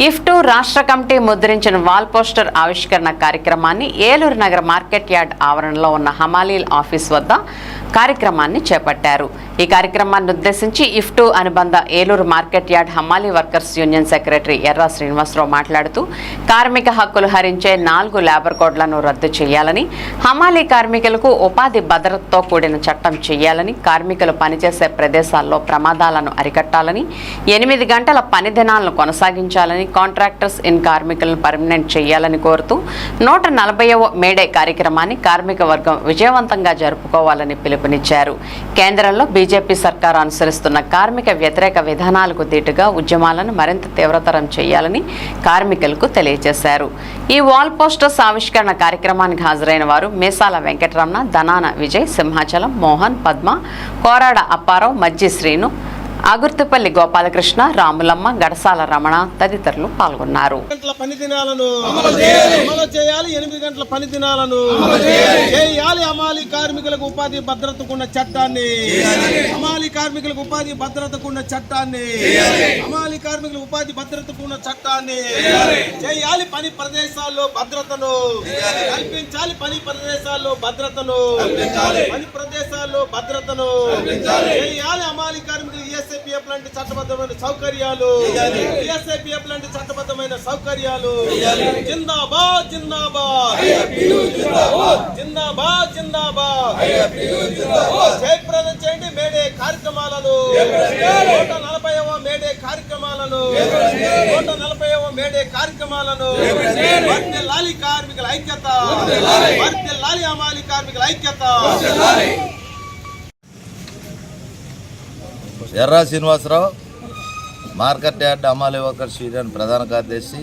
IFTU రాష్ట్ర committee ముద్రించిన wall poster ఆవిష్కరణ కార్యక్రమాన్ని ఏలూరు నగర మార్కెట్ యార్డ్ ఆవరణలో ఉన్న హమాలీల్ ఆఫీస్ వద్ద కార్యక్రమాన్ని చేపట్టారు. ఈ కార్యక్రమాన్ని ఉద్దేశించి ఇఫ్టు అనుబంధ ఏలూరు మార్కెట్ యార్డ్ హమాలీ వర్కర్స్ యూనియన్ సెక్రటరీ ఎర్రా శ్రీనివాసరావు మాట్లాడుతూ కార్మిక హక్కులు హరించే 4 లేబర్ కోడ్లను రద్దు చేయాలని, హమాలీ కార్మికులకు ఉపాధి భద్రతతో కూడిన చట్టం చేయాలని, కార్మికులు పనిచేసే ప్రదేశాల్లో ప్రమాదాలను అరికట్టాలని, 8 గంటల పని దినాలను కొనసాగించాలని, కాంట్రాక్టర్స్ ఇన్ కార్మికులను పర్మనెంట్ చేయాలని కోరుతూ 140వ మేడే కార్యక్రమాన్ని కార్మిక వర్గం విజయవంతంగా జరుపుకోవాలని పిలుపునిచ్చారు. కేంద్రంలో బీజేపీ సర్కారు అనుసరిస్తున్న కార్మిక వ్యతిరేక విధానాలకు దీటుగా ఉద్యమాలను మరింత తీవ్రతరం చేయాలని కార్మికులకు తెలియజేశారు. ఈ వాల్ పోస్టర్స్ ఆవిష్కరణ కార్యక్రమానికి హాజరైన వారు మేసాల వెంకటరమణ, దనాన విజయ్, సింహాచలం మోహన్, పద్మ, కోరాడ అప్పారావు, మజ్జి శ్రీను, ఆగుర్తిపల్లి గోపాలకృష్ణ, రాములమ్మ, గడసాల రమణ తదితరులు పాల్గొన్నారు. 8 గంటల పని దినాలను చేయాలి. హమాలీ కార్మికులకు ఉపాధి భద్రతకున్న చట్టాన్ని హమాలీ కార్మికులకు ఉపాధి భద్రతకున్న చట్టాన్ని చేయాలి. పని ప్రదేశాల్లో భద్రతను కల్పించాలి. పని ప్రదేశాల్లో భద్రతను చేయాలి. హమాలీ కార్మికులు ESIPF లాంటి చట్టబద్ధమైన సౌకర్యాలు జిందాబాద్ జిందాబాద్ జిందాబాద్ జిందాబాద్ జయప్రదం చేయండి మేడే కార్యక్రమాలను 140వ మేడే కార్యక్రమాలను వర్ధిల్లాలి కార్మికుల ఐక్యత, వర్ధిల్లాలి హమాలీ కార్మికుల ఐక్యత. ఎర్రా శ్రీనివాసరావు, మార్కెట్ యార్డ్ హమాలీ వర్కర్స్ యూనియన్ ప్రధాన కార్యదర్శి.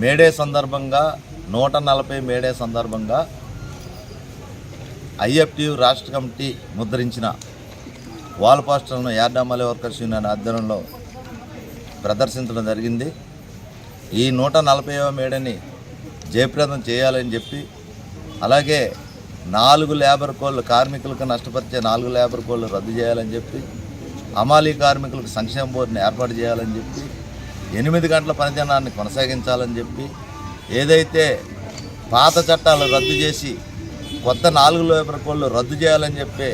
మేడే సందర్భంగా 140 మేడే సందర్భంగా IFTU రాష్ట్ర కమిటీ ముద్రించిన వాల్ పోస్టర్ను యార్డ్ హమాలీ వర్కర్స్ యూనియన్ ఆధ్వర్యంలో ప్రదర్శించడం జరిగింది. ఈ 140వ మేడని జయప్రదం చేయాలని చెప్పి, అలాగే 4 లేబర్ కోడ్లు కార్మికులకు నష్టపరిచే 4 లేబర్ కోడ్లు రద్దు చేయాలని చెప్పి, హమాలీ కార్మికులకు సంక్షేమ బోర్డుని ఏర్పాటు చేయాలని చెప్పి, 8 గంటల పనిదినాన్ని కొనసాగించాలని చెప్పి, ఏదైతే పాత చట్టాలు రద్దు చేసి కొత్త 4 లేబర్ కోడ్లు రద్దు చేయాలని చెప్పి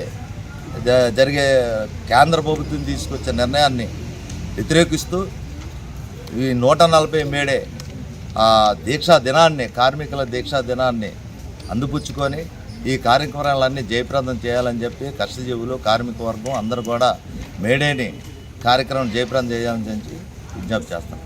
జరిగే కేంద్ర ప్రభుత్వం తీసుకొచ్చే నిర్ణయాన్ని వ్యతిరేకిస్తూ ఈ 140 మేడే దీక్షా దినాన్ని, కార్మికుల దీక్షా దినాన్ని అందిపుచ్చుకొని ఈ కార్యక్రమాలన్నీ జయప్రదం చేయాలని చెప్పి కష్టజీవులు, కార్మిక వర్గం అందరూ కూడా మేడేని కార్యక్రమం జయప్రదం చేయాలని చెప్పి విజ్ఞప్తి చేస్తాం.